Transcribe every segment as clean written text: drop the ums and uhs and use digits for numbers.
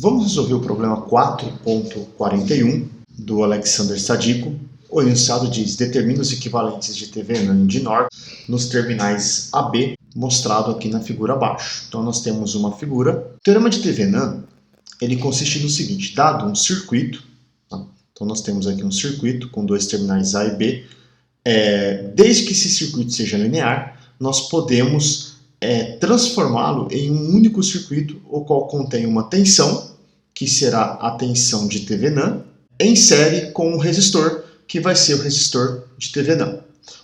Vamos resolver o problema 4.41 do Alexander Sadiko. O enunciado diz: determina os equivalentes de TVNAND de Norton nos terminais AB, mostrado aqui na figura abaixo. Então nós temos uma figura. O teorema de TVNAND, ele consiste no seguinte: dado um circuito, tá? Então nós temos aqui um circuito com dois terminais A e B. Desde que esse circuito seja linear, nós podemos transformá-lo em um único circuito, o qual contém uma tensão, que será a tensão de TVNAND, em série com um resistor, que vai ser o resistor de TVNAND.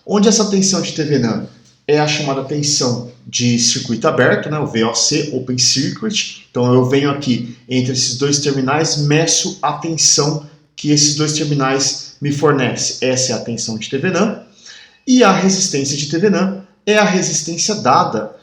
Onde essa tensão de TVNAND é a chamada tensão de circuito aberto, né, o VOC, Open Circuit. Então eu venho aqui entre esses dois terminais, meço a tensão que esses dois terminais me fornecem. Essa é a tensão de TVNAND. E a resistência de TVNAND é a resistência dada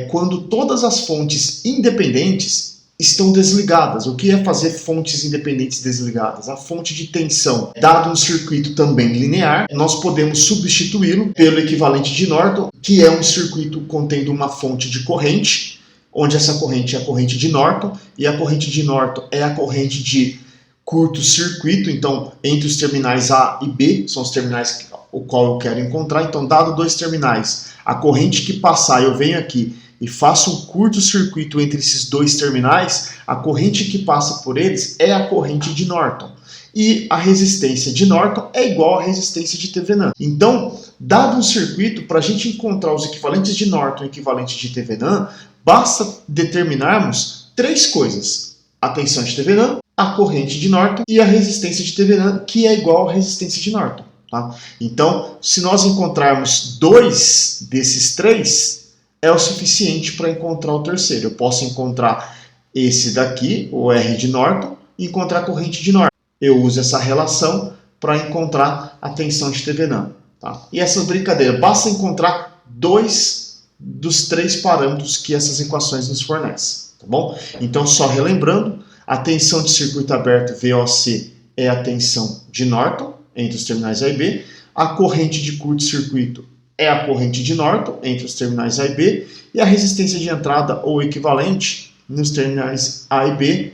quando todas as fontes independentes estão desligadas. O que é fazer fontes independentes desligadas? A fonte de tensão, dado um circuito também linear, nós podemos substituí-lo pelo equivalente de Norton, que é um circuito contendo uma fonte de corrente, onde essa corrente é a corrente de Norton, e a corrente de Norton é a corrente de curto-circuito. Então, entre os terminais A e B, são os terminais o qual eu quero encontrar. Então, dado dois terminais, a corrente que passar, eu venho aqui e faço um curto-circuito entre esses dois terminais, a corrente que passa por eles é a corrente de Norton. E a resistência de Norton é igual à resistência de TVNAND. Então, dado um circuito, para a gente encontrar os equivalentes de Norton e equivalentes de TVNAND, basta determinarmos três coisas: a tensão de TVNAND, a corrente de Norton e a resistência de TVNAND, que é igual à resistência de Norton. Tá? Então, se nós encontrarmos dois desses três, é o suficiente para encontrar o terceiro. Eu posso encontrar esse daqui, o R de Norton, e encontrar a corrente de Norton. Eu uso essa relação para encontrar a tensão de TVNAND. Tá? E essa brincadeira, basta encontrar dois dos três parâmetros que essas equações nos fornecem. Tá bom? Então, só relembrando, a tensão de circuito aberto, VOC, é a tensão de Norton, entre os terminais A e B. A corrente de curto-circuito é a corrente de Norton, entre os terminais A e B. E a resistência de entrada, ou equivalente, nos terminais A e B,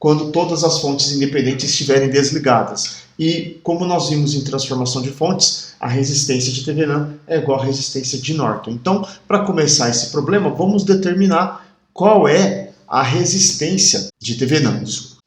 quando todas as fontes independentes estiverem desligadas. E, como nós vimos em transformação de fontes, a resistência de TVNAND é igual à resistência de Norton. Então, para começar esse problema, vamos determinar qual é a resistência de TVNAND.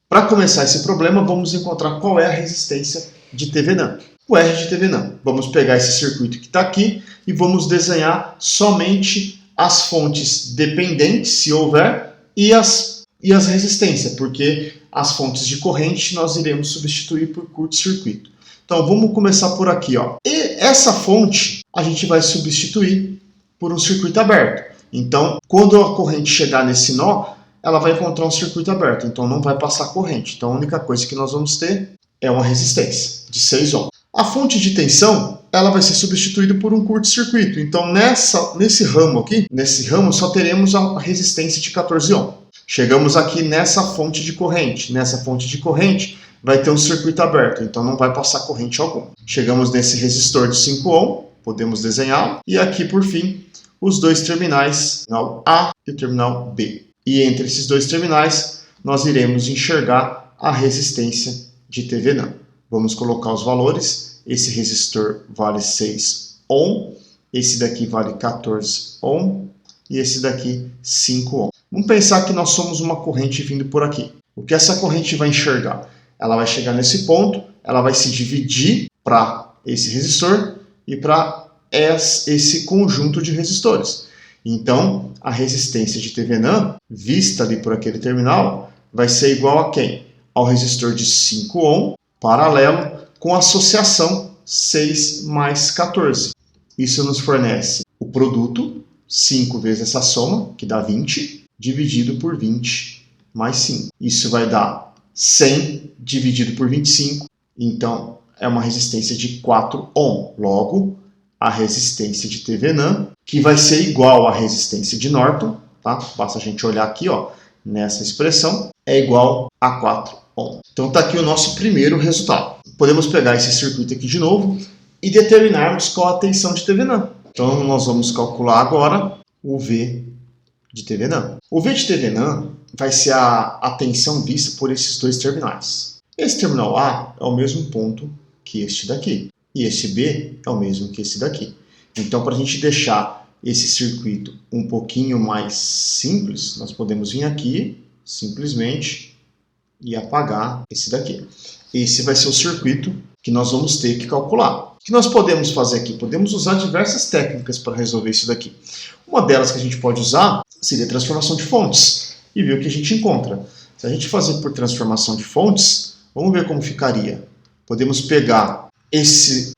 Para começar esse problema, vamos encontrar qual é a resistência de TVNAND. O R de TVNAND. Vamos pegar esse circuito que está aqui e vamos desenhar somente as fontes dependentes, se houver, e as resistências, porque as fontes de corrente nós iremos substituir por curto-circuito. Então vamos começar por aqui, ó. E essa fonte a gente vai substituir por um circuito aberto. Então, quando a corrente chegar nesse nó, ela vai encontrar um circuito aberto, então não vai passar corrente. Então a única coisa que nós vamos ter é uma resistência de 6 ohms. A fonte de tensão, ela vai ser substituída por um curto-circuito. Então nesse ramo só teremos a resistência de 14 ohms. Chegamos aqui nessa fonte de corrente. Nessa fonte de corrente vai ter um circuito aberto, então não vai passar corrente alguma. Chegamos nesse resistor de 5 ohms, podemos desenhá-lo. E aqui, por fim, os dois terminais, o terminal A e o terminal B. E entre esses dois terminais, nós iremos enxergar a resistência de TVNAND. Vamos colocar os valores. Esse resistor vale 6 ohm, esse daqui vale 14 ohm e esse daqui 5 ohm. Vamos pensar que nós somos uma corrente vindo por aqui. O que essa corrente vai enxergar? Ela vai chegar nesse ponto, ela vai se dividir para esse resistor e para esse conjunto de resistores. Então, a resistência de TVNAND, vista ali por aquele terminal, vai ser igual a quem? Ao resistor de 5 ohm, paralelo, com associação 6 mais 14. Isso nos fornece o produto, 5 vezes essa soma, que dá 20, dividido por 20 mais 5. Isso vai dar 100 dividido por 25, então é uma resistência de 4 ohm. Logo, a resistência de TVNAND, que vai ser igual à resistência de Norton, tá? Basta a gente olhar aqui, ó, nessa expressão, é igual a 4 ohm. Então está aqui o nosso primeiro resultado. Podemos pegar esse circuito aqui de novo e determinarmos qual a tensão de TVNAND. Então nós vamos calcular agora o V de TV NAND. O V de TV NAND vai ser a tensão vista por esses dois terminais. Esse terminal A é o mesmo ponto que este daqui. E esse B é o mesmo que esse daqui. Então, para a gente deixar esse circuito um pouquinho mais simples, nós podemos vir aqui, simplesmente, e apagar esse daqui. Esse vai ser o circuito que nós vamos ter que calcular. O que nós podemos fazer aqui? Podemos usar diversas técnicas para resolver isso daqui. Uma delas que a gente pode usar seria a transformação de fontes e ver o que a gente encontra. Se a gente fazer por transformação de fontes, vamos ver como ficaria. Podemos pegar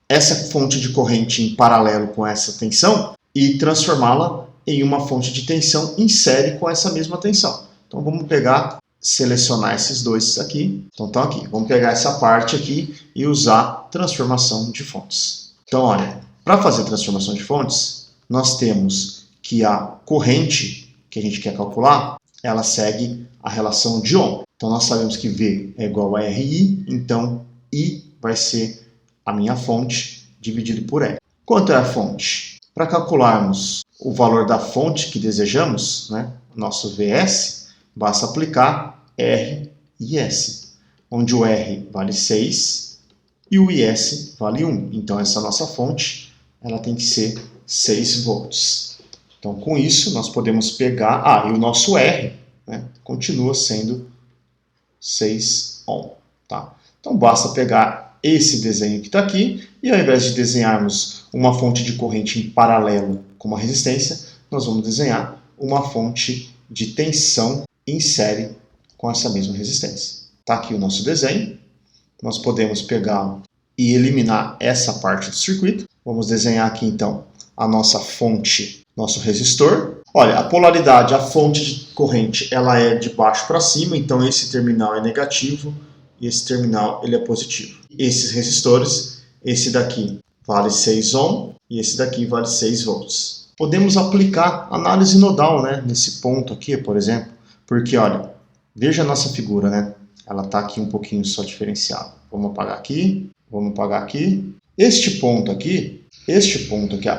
essa fonte de corrente em paralelo com essa tensão e transformá-la em uma fonte de tensão em série com essa mesma tensão. Então vamos pegar, selecionar esses dois aqui. Então estão aqui. Vamos pegar essa parte aqui e usar transformação de fontes. Então olha, para fazer transformação de fontes, nós temos que a corrente que a gente quer calcular, ela segue a relação de Ohm. Então nós sabemos que V é igual a RI, então I vai ser a minha fonte dividido por R. Quanto é a fonte? Para calcularmos o valor da fonte que desejamos, né, nosso VS, basta aplicar R e S, onde o R vale 6 e o IS vale 1. Então essa nossa fonte ela tem que ser 6 volts. Então com isso nós podemos pegar... e o nosso R, né, continua sendo 6 ohm. Tá? Então basta pegar esse desenho que está aqui e ao invés de desenharmos uma fonte de corrente em paralelo com uma resistência, nós vamos desenhar uma fonte de tensão em série com essa mesma resistência. Está aqui o nosso desenho. Nós podemos pegar e eliminar essa parte do circuito. Vamos desenhar aqui então a nossa fonte, nosso resistor. Olha, a polaridade, a fonte de corrente, ela é de baixo para cima, então esse terminal é negativo e esse terminal ele é positivo. Esses resistores, esse daqui vale 6 ohm e esse daqui vale 6 volts. Podemos aplicar análise nodal, né, nesse ponto aqui, por exemplo, porque olha, veja a nossa figura, né? Ela está aqui um pouquinho só diferenciada. Vamos apagar aqui, vamos apagar aqui. Este ponto aqui,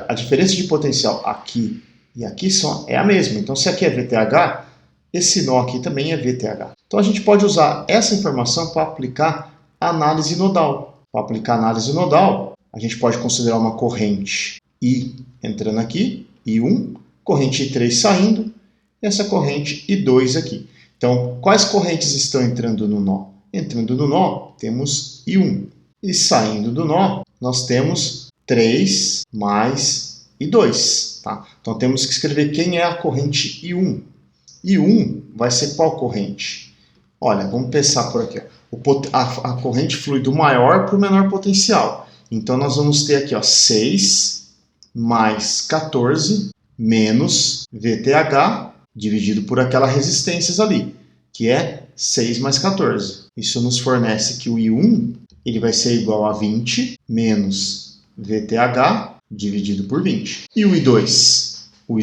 a diferença de potencial aqui e aqui é a mesma. Então, se aqui é VTH, esse nó aqui também é VTH. Então, a gente pode usar essa informação para aplicar análise nodal. Para aplicar análise nodal, a gente pode considerar uma corrente I entrando aqui, I1, corrente I3 saindo, e essa corrente I2 aqui. Então, quais correntes estão entrando no nó? Entrando no nó, temos I1. E saindo do nó, nós temos 3 mais I2. Tá? Então, temos que escrever quem é a corrente I1. I1 vai ser qual corrente? Olha, vamos pensar por aqui. A corrente flui do maior para o menor potencial. Então, nós vamos ter aqui 6 mais 14 menos VTH dividido por aquela resistências ali, que é 6 mais 14. Isso nos fornece que o I1 ele vai ser igual a 20 menos VTH dividido por 20. E o I2? O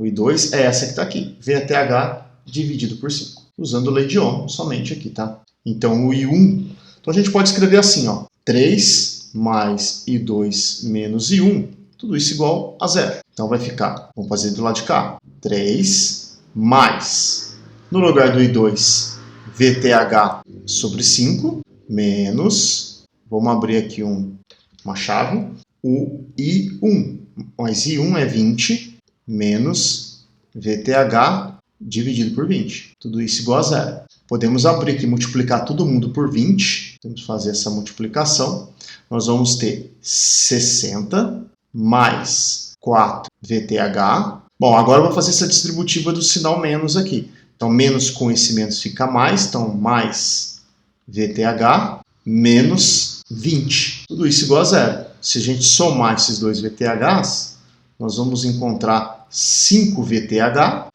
I2 é essa que está aqui, VTH dividido por 5. Usando lei de Ohm somente aqui, tá? Então o I1, então a gente pode escrever assim, 3 mais I2 menos I1, tudo isso igual a 0. Então vai ficar, vamos fazer do lado de cá, 3 mais, no lugar do I2, VTH sobre 5, menos, vamos abrir aqui uma chave, o I1. Mas I1 é 20 menos VTH dividido por 20. Tudo isso igual a 0. Podemos abrir aqui e multiplicar todo mundo por 20. Temos que fazer essa multiplicação. Nós vamos ter 60 mais 4 VTH. Bom, agora eu vou fazer essa distributiva do sinal menos aqui. Então, menos com esse menos fica mais. Então, mais VTH menos 20. Tudo isso igual a 0. Se a gente somar esses dois VTHs, nós vamos encontrar 5 VTH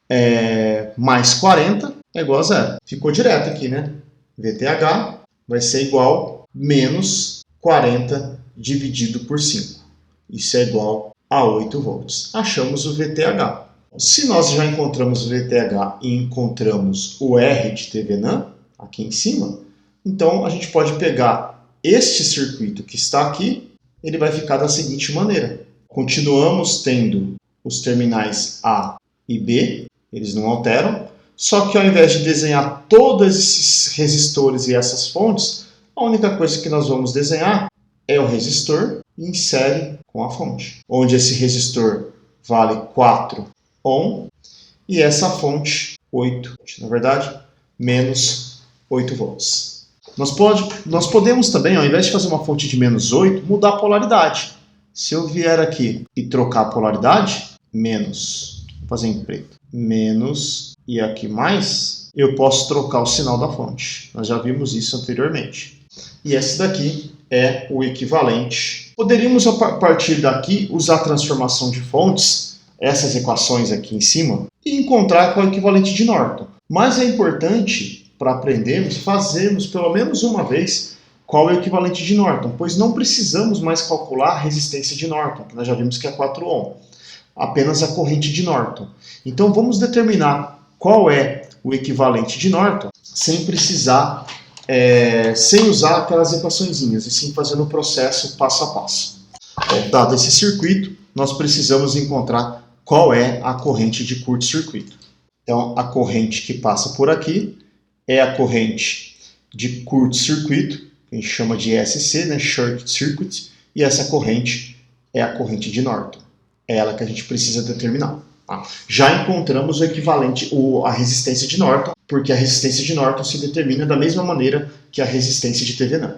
mais 40 é igual a 0. Ficou direto aqui, né? VTH vai ser igual menos 40 dividido por 5. Isso é igual a 8 volts. Achamos o VTH. Se nós já encontramos o VTH e encontramos o R de TV NAND, aqui em cima, então a gente pode pegar este circuito que está aqui, ele vai ficar da seguinte maneira. Continuamos tendo os terminais A e B, eles não alteram, só que ao invés de desenhar todos esses resistores e essas fontes, a única coisa que nós vamos desenhar é o resistor e insere com a fonte, onde esse resistor vale 4 ohm e essa fonte 8, na verdade, menos 8 volts. Nós podemos também, ao invés de fazer uma fonte de menos 8, mudar a polaridade. Se eu vier aqui e trocar a polaridade, menos, vou fazer em preto, menos e aqui mais, eu posso trocar o sinal da fonte. Nós já vimos isso anteriormente. E esse daqui é o equivalente. Poderíamos, a partir daqui, usar a transformação de fontes, essas equações aqui em cima, e encontrar qual é o equivalente de Norton. Mas é importante, para aprendermos, fazermos pelo menos uma vez qual é o equivalente de Norton, pois não precisamos mais calcular a resistência de Norton, que nós já vimos que é 4 ohm, apenas a corrente de Norton. Então vamos determinar qual é o equivalente de Norton sem precisar, sem usar aquelas equaçõezinhas, e sim fazendo o processo passo a passo. Dado esse circuito, nós precisamos encontrar qual é a corrente de curto-circuito. Então a corrente que passa por aqui é a corrente de curto-circuito, a gente chama de SC, né, Short Circuit, e essa corrente é a corrente de Norton. É ela que a gente precisa determinar. Tá? Já encontramos o equivalente, a resistência de Norton, porque a resistência de Norton se determina da mesma maneira que a resistência de Thevenin.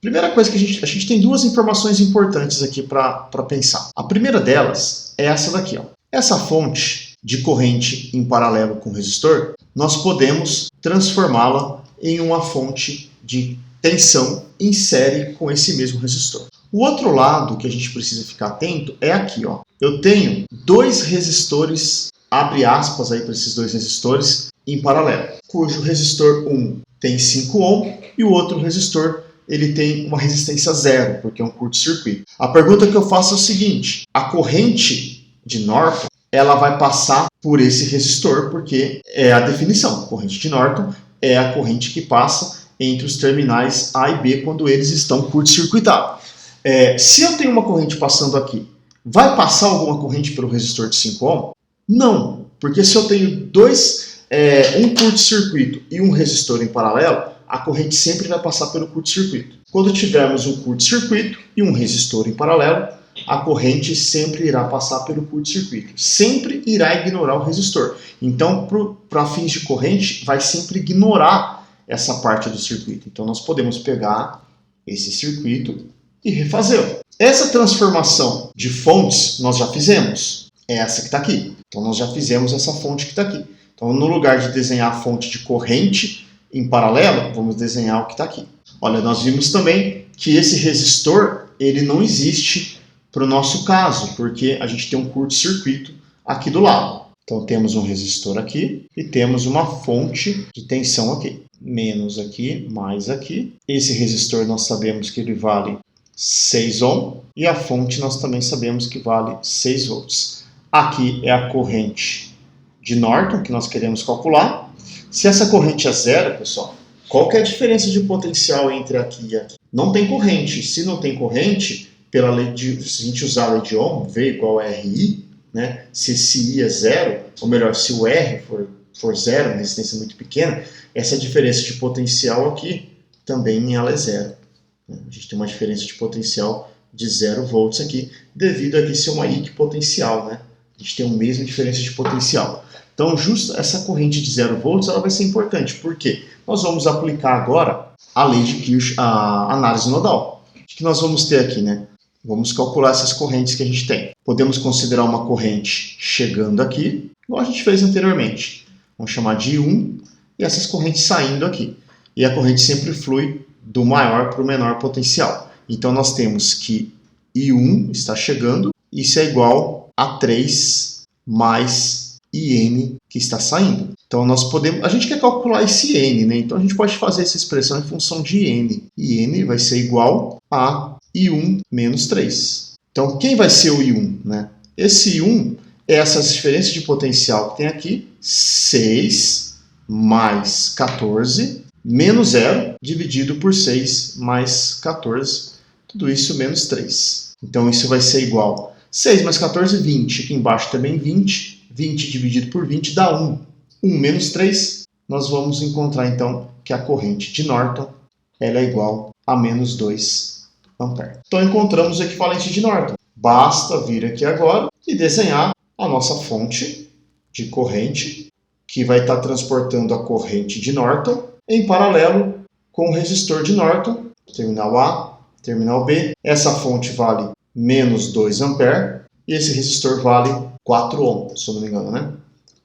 Primeira coisa que a gente tem duas informações importantes aqui para pensar. A primeira delas é essa daqui. Ó. Essa fonte de corrente em paralelo com o resistor, nós podemos transformá-la em uma fonte de tensão em série com esse mesmo resistor. O outro lado que a gente precisa ficar atento é aqui. Ó. Eu tenho dois resistores, abre aspas aí para esses dois resistores, em paralelo, cujo resistor 1 tem 5 ohm e o outro resistor ele tem uma resistência zero, porque é um curto-circuito. A pergunta que eu faço é o seguinte: a corrente de Norton ela vai passar por esse resistor, porque é a definição. A corrente de Norton é a corrente que passa entre os terminais A e B quando eles estão curto-circuitados. Se eu tenho uma corrente passando aqui, vai passar alguma corrente pelo resistor de 5 ohm? Não, porque se eu tenho um curto-circuito e um resistor em paralelo, a corrente sempre vai passar pelo curto-circuito. Quando tivermos um curto-circuito e um resistor em paralelo, a corrente sempre irá passar pelo curto-circuito. Sempre irá ignorar o resistor. Então, para fins de corrente, vai sempre ignorar essa parte do circuito. Então, nós podemos pegar esse circuito e refazê-lo. Essa transformação de fontes nós já fizemos. É essa que está aqui. Então, nós já fizemos essa fonte que está aqui. Então, no lugar de desenhar a fonte de corrente em paralelo, vamos desenhar o que está aqui. Olha, nós vimos também que esse resistor ele não existe para o nosso caso, porque a gente tem um curto-circuito aqui do lado. Então, temos um resistor aqui e temos uma fonte de tensão aqui. Menos aqui, mais aqui. Esse resistor nós sabemos que ele vale 6 ohm e a fonte nós também sabemos que vale 6 volts. Aqui é a corrente de Norton que nós queremos calcular. Se essa corrente é zero, pessoal, qual que é a diferença de potencial entre aqui e aqui? Não tem corrente. Se não tem corrente, se a gente usar a lei de Ohm, V igual a RI, né? Se esse I é zero, ou melhor, se o R for zero, uma resistência muito pequena, essa diferença de potencial aqui também ela é zero. A gente tem uma diferença de potencial de 0 volts aqui, devido a aqui ser uma equipotencial, né? A gente tem a mesma diferença de potencial. Então, justo essa corrente de 0 volts ela vai ser importante. Por quê? Nós vamos aplicar agora a lei de Kirchhoff, a análise nodal. O que nós vamos ter aqui, né? Vamos calcular essas correntes que a gente tem. Podemos considerar uma corrente chegando aqui, igual a gente fez anteriormente. Vamos chamar de I1 e essas correntes saindo aqui. E a corrente sempre flui do maior para o menor potencial. Então, nós temos que I1 está chegando, isso é igual a 3 mais IN que está saindo. Então, a gente quer calcular esse N, né? Então, a gente pode fazer essa expressão em função de N. E N vai ser igual a I1 menos 3. Então, quem vai ser o I1? Né? Esse I1 é essa diferença de potencial que tem aqui, 6 mais 14 menos 0 dividido por 6 mais 14, tudo isso menos 3. Então, isso vai ser igual a 6 mais 14, 20. Aqui embaixo também 20 20 dividido por 20 dá 1. 1 menos 3, nós vamos encontrar então que a corrente de Norton ela é igual a menos 2 ampere. Então encontramos o equivalente de Norton. Basta vir aqui agora e desenhar a nossa fonte de corrente, que vai estar transportando a corrente de Norton em paralelo com o resistor de Norton, terminal A, terminal B. Essa fonte vale menos 2 ampere e esse resistor vale 4 ohm, se eu não me engano, né?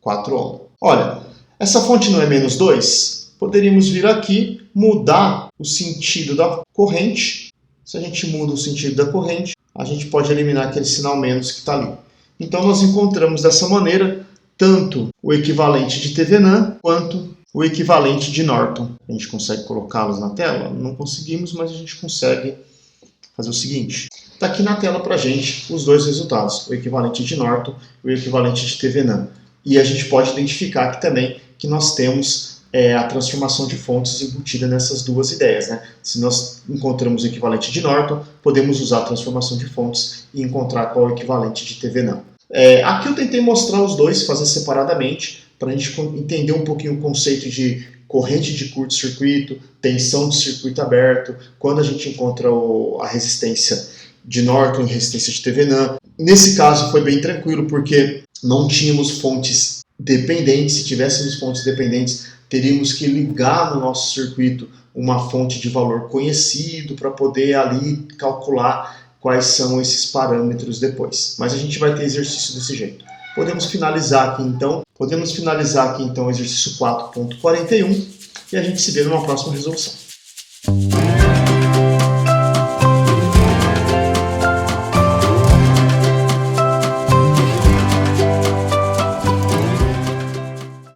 4 ohm. Olha, essa fonte não é menos 2? Poderíamos vir aqui, mudar o sentido da corrente. Se a gente muda o sentido da corrente, a gente pode eliminar aquele sinal menos que está ali. Então nós encontramos dessa maneira tanto o equivalente de Thevenin quanto o equivalente de Norton. A gente consegue colocá-los na tela? Não conseguimos, mas a gente consegue fazer o seguinte. Está aqui na tela para a gente os dois resultados, o equivalente de Norton e o equivalente de Thevenin. E a gente pode identificar aqui também que nós temos a transformação de fontes embutida nessas duas ideias, né? Se nós encontramos o equivalente de Norton, podemos usar a transformação de fontes e encontrar qual é o equivalente de Thevenin. Aqui eu tentei mostrar os dois, fazer separadamente, para a gente entender um pouquinho o conceito de corrente de curto-circuito, tensão de circuito aberto, quando a gente encontra a resistência de Norton e resistência de Thevenin. Nesse caso foi bem tranquilo, porque não tínhamos fontes dependentes. Se tivéssemos fontes dependentes, teríamos que ligar no nosso circuito uma fonte de valor conhecido para poder ali calcular quais são esses parâmetros depois. Mas a gente vai ter exercício desse jeito. Podemos finalizar aqui então o exercício 4.41 e a gente se vê numa próxima resolução.